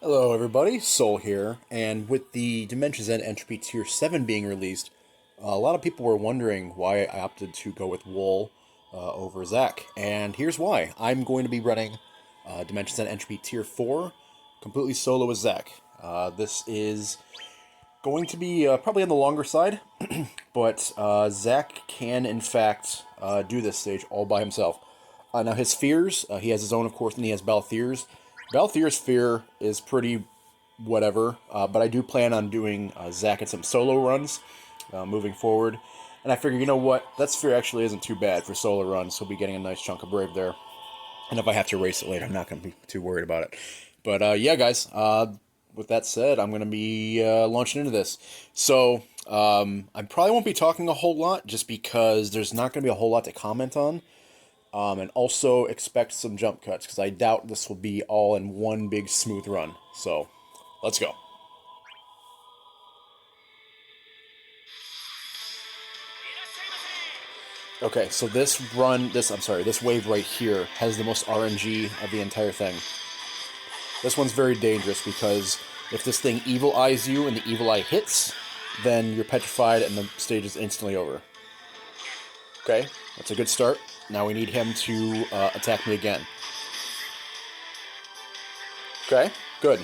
Hello everybody, Soul here, and with the Dimensions End Entropy Tier 7 being released, a lot of people were wondering why I opted to go with Wool over Zack, and here's why. I'm going to be running Dimensions End Entropy Tier 4 completely solo with Zack. This is going to be probably on the longer side, but Zack can in fact do this stage all by himself. Now his fears, he has his own of course, and he has Balthier's. Balthier's fear is pretty whatever, but I do plan on doing Zack in some solo runs moving forward. And I figure, you know what, that sphere actually isn't too bad for solo runs. He'll be getting a nice chunk of Brave there. And if I have to race it later, I'm not going to be too worried about it. But yeah, guys, with that said, I'm going to be launching into this. So I probably won't be talking a whole lot just because there's not going to be a whole lot to comment on. And also expect some jump cuts because I doubt this will be all in one big smooth run. So let's go. Okay, so this wave right here has the most RNG of the entire thing. This one's very dangerous because if this thing evil eyes you and the evil eye hits, then you're petrified and the stage is instantly over. Okay, that's a good start. Now we need him to attack me again. Okay, good.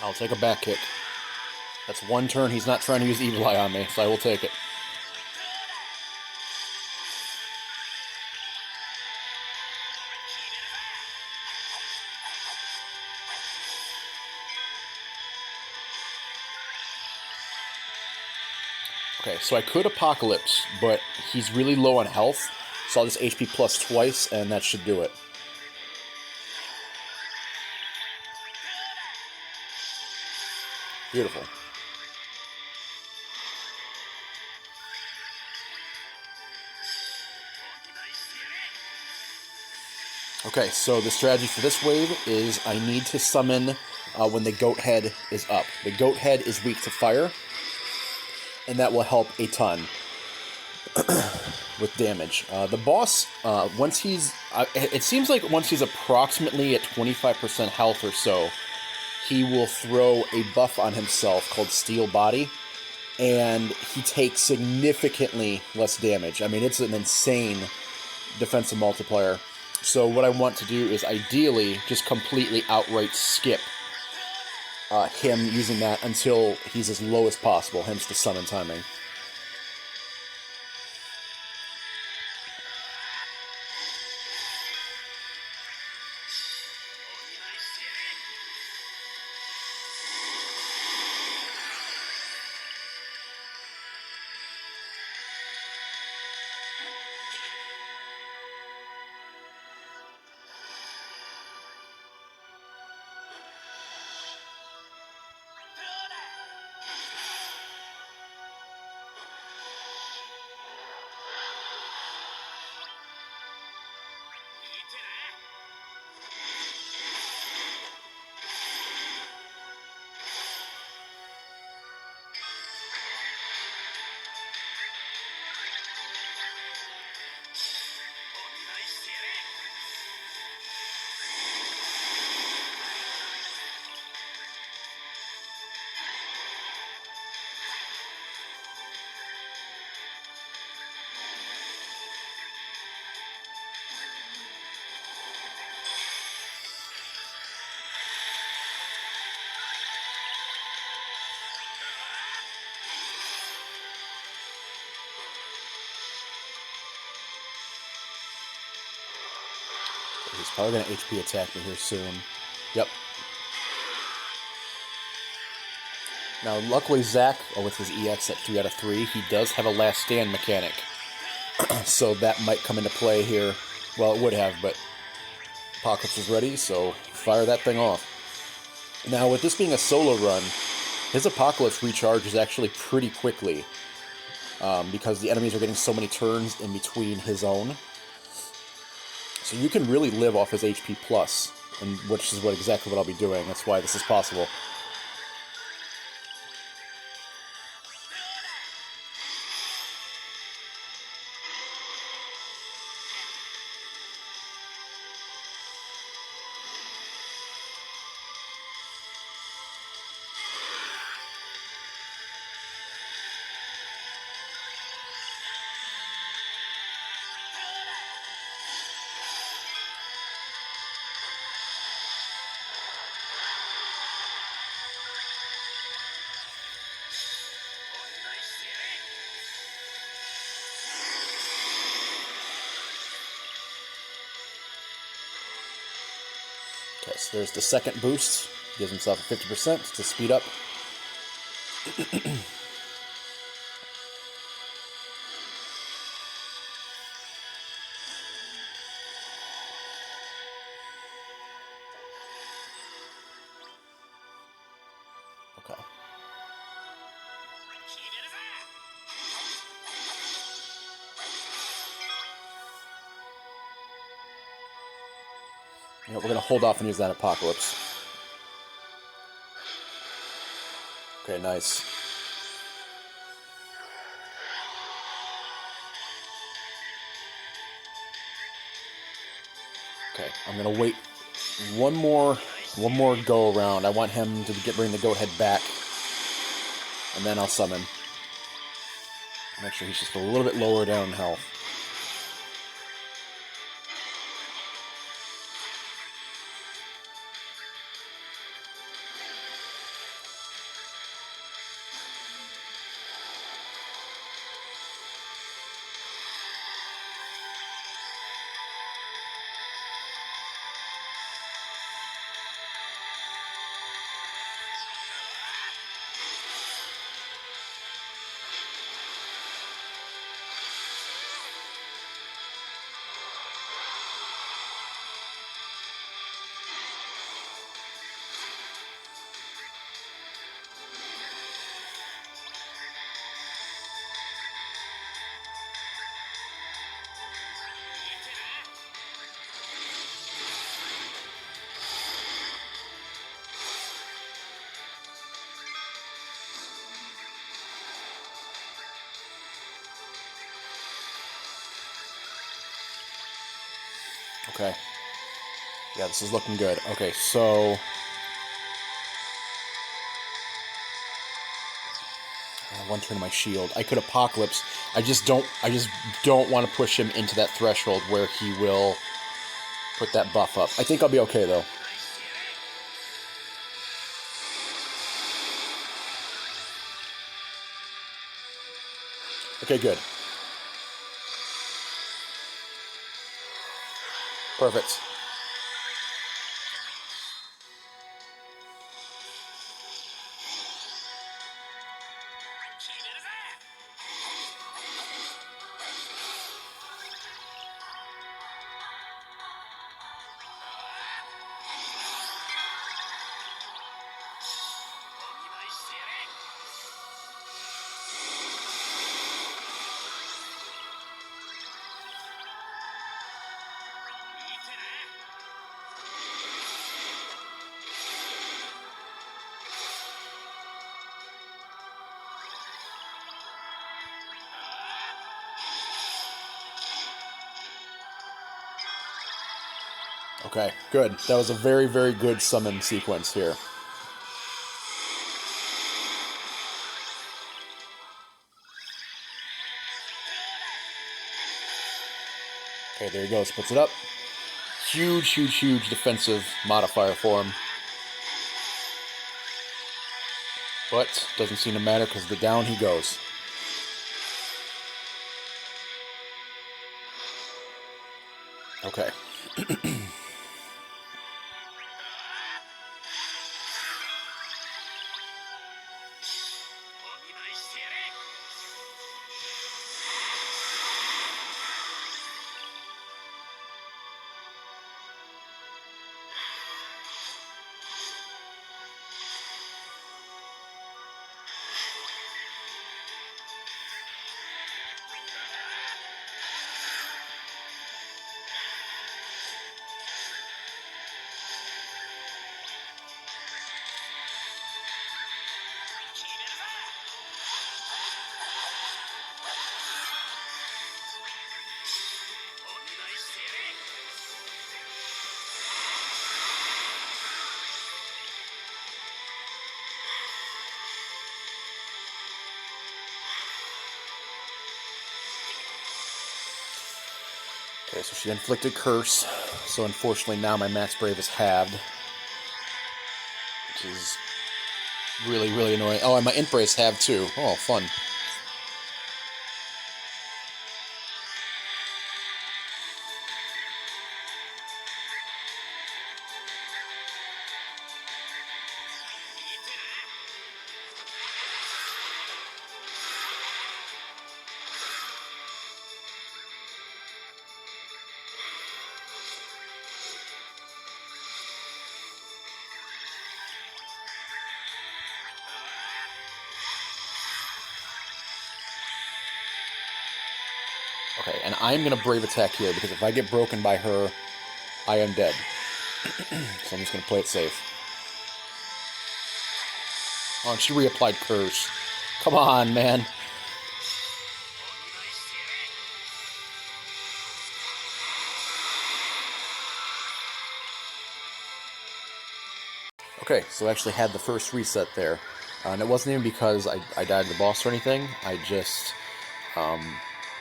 I'll take a back kick. That's one turn he's not trying to use Evil Eye on me, so I will take it. Okay, so I could Apocalypse, but he's really low on health, so I'll just HP plus twice, and that should do it. Beautiful. Okay, so the strategy for this wave is I need to summon when the goat head is up. The goat head is weak to fire, and that will help a ton with damage. The boss, once he's... it seems like once he's approximately at 25% health or so, he will throw a buff on himself called Steel Body, and he takes significantly less damage. I mean, it's an insane defensive multiplier. So what I want to do is ideally just completely outright skip him using that until he's as low as possible, hence the summon timing. He's probably going to HP attack me here soon. Yep. Now, luckily, Zack, with his EX at 3 out of 3, he does have a last stand mechanic. So that might come into play here. Well, it would have, but Apocalypse is ready, so fire that thing off. Now, with this being a solo run, his Apocalypse recharges actually pretty quickly. because the enemies are getting so many turns in between his own. So you can really live off his HP plus, and which is exactly what I'll be doing. That's why this is possible. Okay, so there's the second boost. Gives himself a 50% to speed up. Okay. You know, we're going to hold off and use that Apocalypse. Okay, nice. Okay, I'm going to wait one more go around. I want him to bring the go-ahead back, and then I'll summon. Make sure he's just a little bit lower down in health. Okay. Yeah, this is looking good. Okay, so... one turn of my shield. I could Apocalypse. I just don't want to push him into that threshold where he will put that buff up. I think I'll be okay, though. Okay, good. Perfect. Okay, good. That was a very, very good summon sequence here. Okay, there he goes. Puts it up. Huge, huge, huge defensive modifier for him. But doesn't seem to matter because the down he goes. Okay. Okay, so she inflicted Curse. So unfortunately now my Max Brave is halved. Which is really, really annoying. Oh, and my Int Brace halved too. Oh, fun. Okay, and I'm going to Brave Attack here, because if I get broken by her, I am dead. So I'm just going to play it safe. Oh, and she reapplied Curse. Come on, man. Okay, so I actually had the first reset there. And it wasn't even because I died to the boss or anything. I just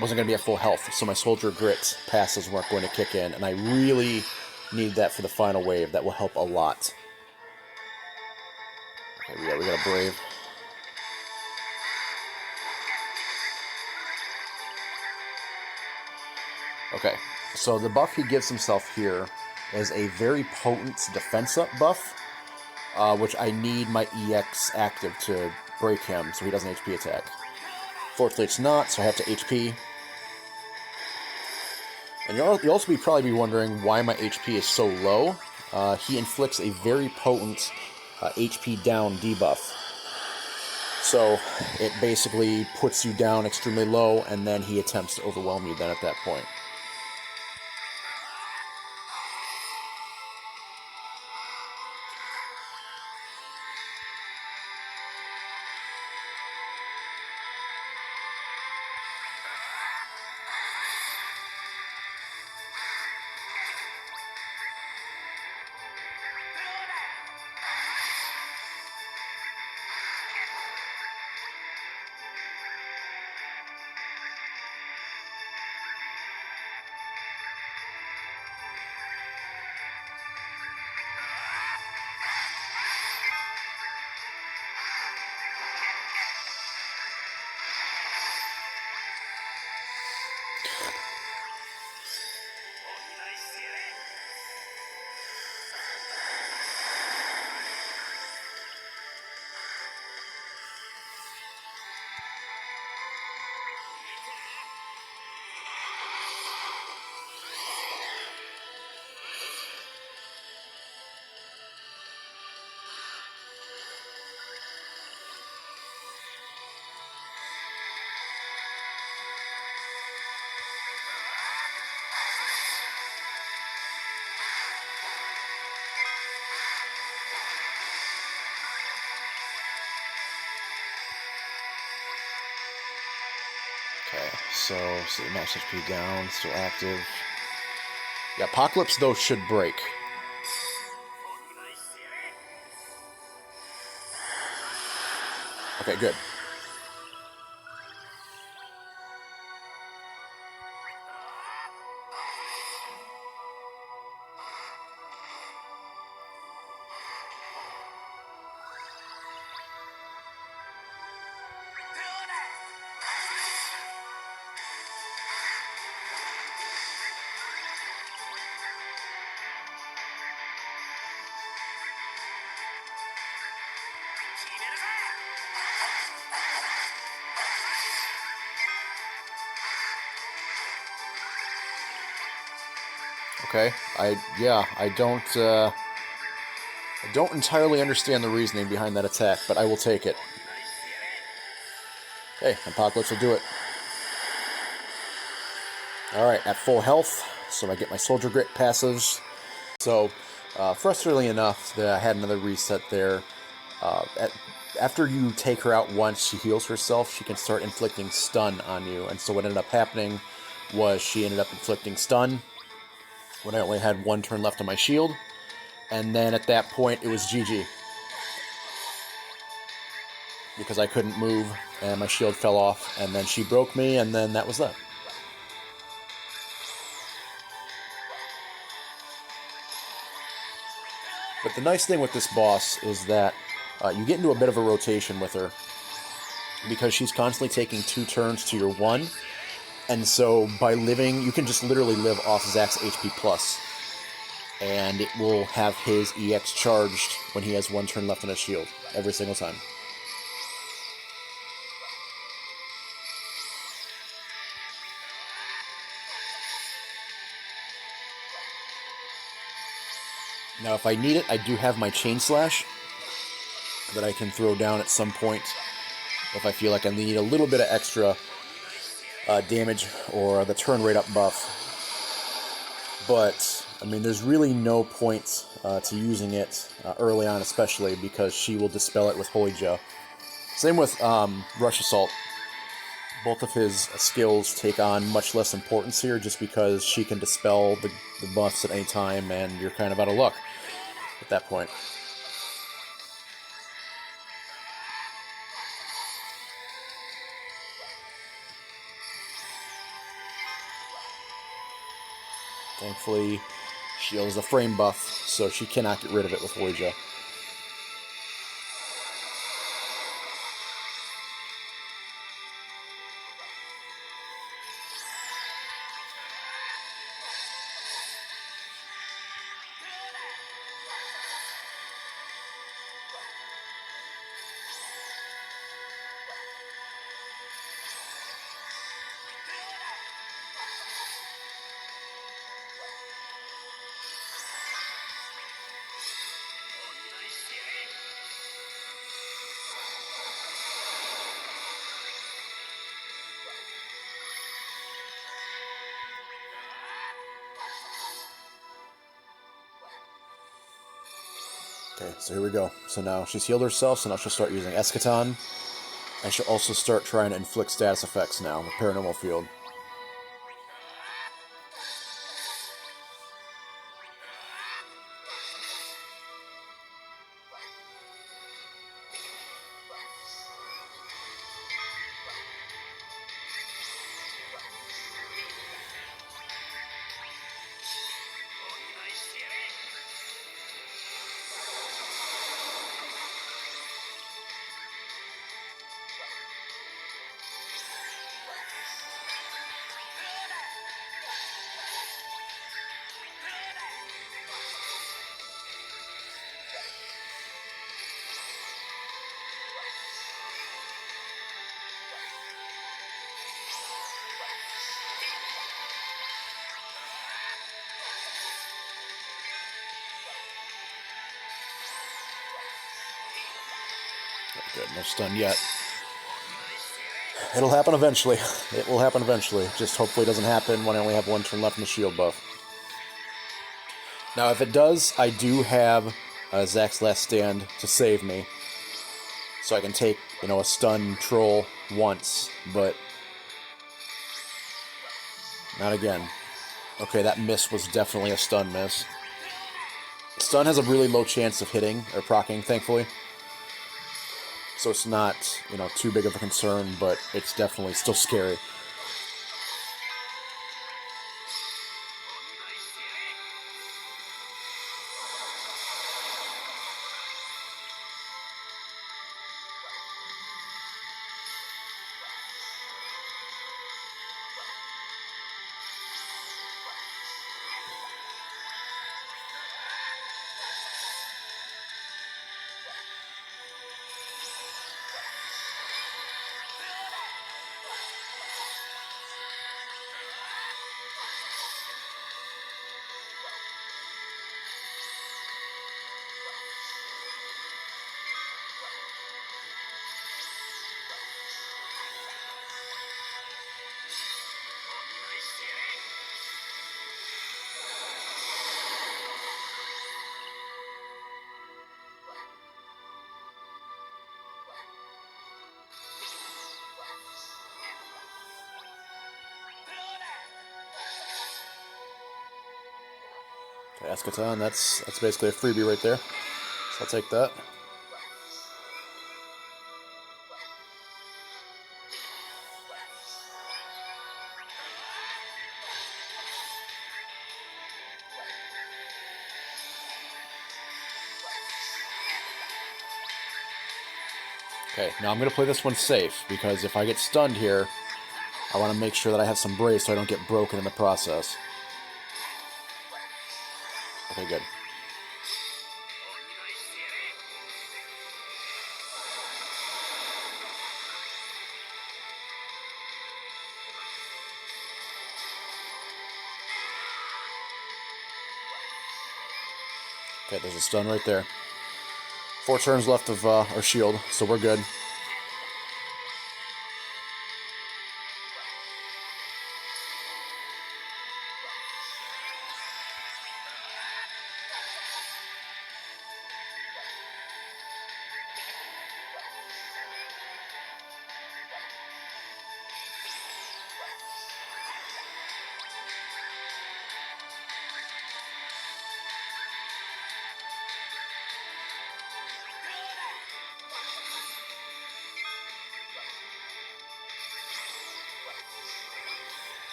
wasn't going to be at full health. So my Soldier Grit passes weren't going to kick in. And I really need that for the final wave. That will help a lot. Okay, we got a Brave. Okay, so the buff he gives himself here is a very potent defense up buff, which I need my EX active to break him so he doesn't HP attack. Fortunately it's not, so I have to HP. And you'll also probably be wondering why my HP is so low. He inflicts a very potent HP down debuff. So it basically puts you down extremely low, and then he attempts to overwhelm you then at that point. Okay, so max HP down, still active. Yeah, Apocalypse, though, should break. Okay, good. Okay, I don't entirely understand the reasoning behind that attack, but I will take it. Okay, Apocalypse will do it. Alright, at full health, so I get my Soldier Grit passives. So, frustratingly enough, I had another reset there. After you take her out once, she heals herself, she can start inflicting stun on you. And so what ended up happening was she ended up inflicting stun when I only had one turn left on my shield. And then at that point, it was GG. Because I couldn't move, and my shield fell off, and then she broke me, and then that was that. But the nice thing with this boss is that you get into a bit of a rotation with her, because she's constantly taking 2 turns to your 1, and so by living, you can just literally live off Zack's HP+, and it will have his EX charged when he has 1 turn left on his shield, every single time. Now, if I need it, I do have my Chain Slash that I can throw down at some point if I feel like I need a little bit of extra damage or the turn rate up buff. But, I mean, there's really no point to using it early on, especially because she will dispel it with Holy Joe. Same with Rush Assault. Both of his skills take on much less importance here just because she can dispel the buffs at any time and you're kind of out of luck at that point. Thankfully, shield is a frame buff, so she cannot get rid of it with Voyager. Okay, so here we go. So now she's healed herself, so now she'll start using Eschaton. And she'll also start trying to inflict status effects now with Paranormal Field. Good, no stun yet. It'll happen eventually. It will happen eventually. Just hopefully it doesn't happen when I only have 1 turn left in the shield buff. Now, if it does, I do have Zack's Last Stand to save me. So I can take, a stun troll once, but not again. Okay, that miss was definitely a stun miss. Stun has a really low chance of hitting, or proccing, thankfully. So it's not, too big of a concern, but it's definitely still scary. Okay, Eschaton, that's basically a freebie right there. So I'll take that. Okay, now I'm going to play this one safe, because if I get stunned here, I want to make sure that I have some brace so I don't get broken in the process. Okay, good. Okay, there's a stun right there. 4 turns left of our shield, so we're good.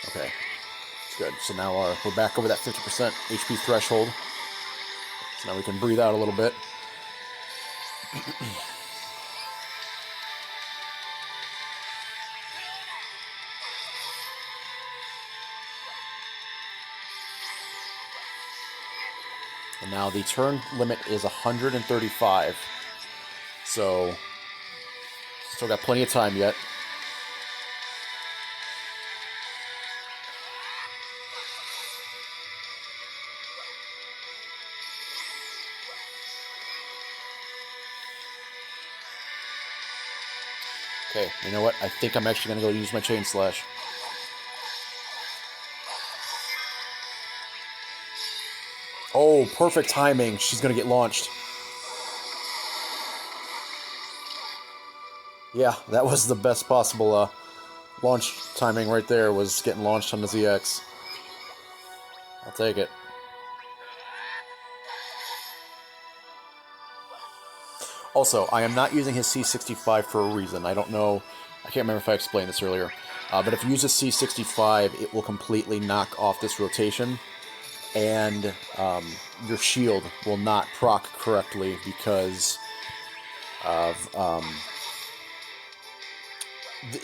Okay, it's good. So now we're back over that 50% HP threshold. So now we can breathe out a little bit. And now the turn limit is 135. So, still got plenty of time yet. Okay, you know what? I think I'm actually going to go use my Chain Slash. Oh, perfect timing. She's going to get launched. Yeah, that was the best possible launch timing right there, was getting launched on the ZX. I'll take it. Also, I am not using his C65 for a reason. I don't know. I can't remember if I explained this earlier. But if you use a C65, it will completely knock off this rotation. And your shield will not proc correctly because of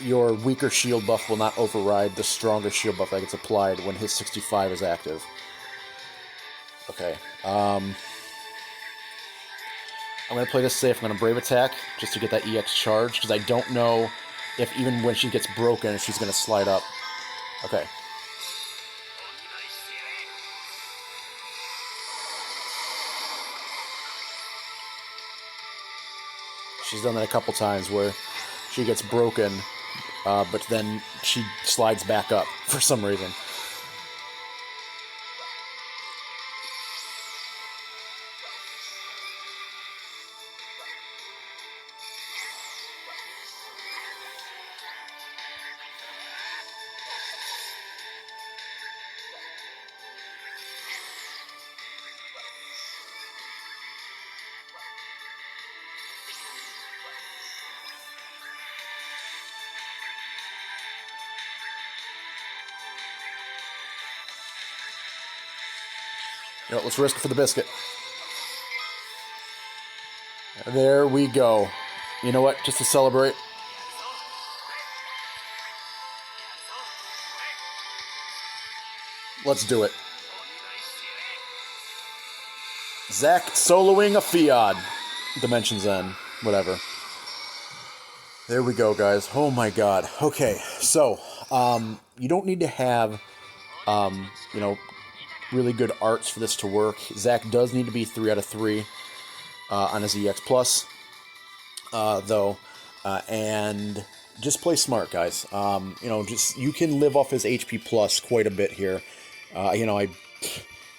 your weaker shield buff will not override the stronger shield buff that gets applied when his 65 is active. Okay. I'm going to play this safe. I'm going to Brave Attack just to get that EX charge, because I don't know if even when she gets broken, if she's going to slide up. Okay. She's done that a couple times where she gets broken, but then she slides back up for some reason. You know, let's risk for the biscuit. There we go. You know what? Just to celebrate. Let's do it. Zack soloing a Fiat. Dimensions End. Whatever. There we go, guys. Oh my god. Okay, so, you don't need to have, you know, really good arts for this to work. Zack does need to be 3 out of 3 on his EX Plus, though, and just play smart, guys. You know, just you can live off his HP Plus quite a bit here. You know,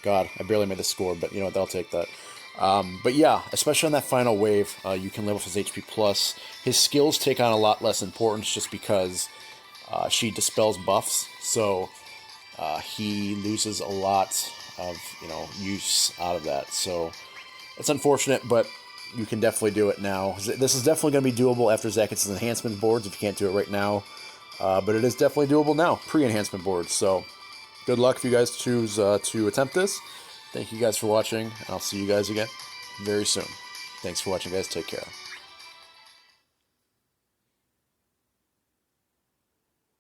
God, I barely made the score, but you know, they'll take that. But yeah, especially on that final wave, you can live off his HP Plus. His skills take on a lot less importance just because she dispels buffs, so he loses a lot of, you know, use out of that. So it's unfortunate, but you can definitely do it now. This is definitely going to be doable after Zack gets his enhancement boards if you can't do it right now. But it is definitely doable now, pre-enhancement boards. So good luck if you guys choose to attempt this. Thank you guys for watching, and I'll see you guys again very soon. Thanks for watching, guys. Take care.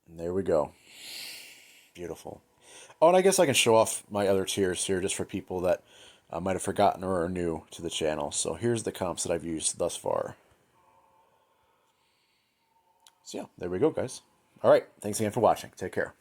And there we go. Beautiful. Oh, and I guess I can show off my other tiers here just for people that might have forgotten or are new to the channel. So here's the comps that I've used thus far. So yeah, there we go, guys. All right. Thanks again for watching. Take care.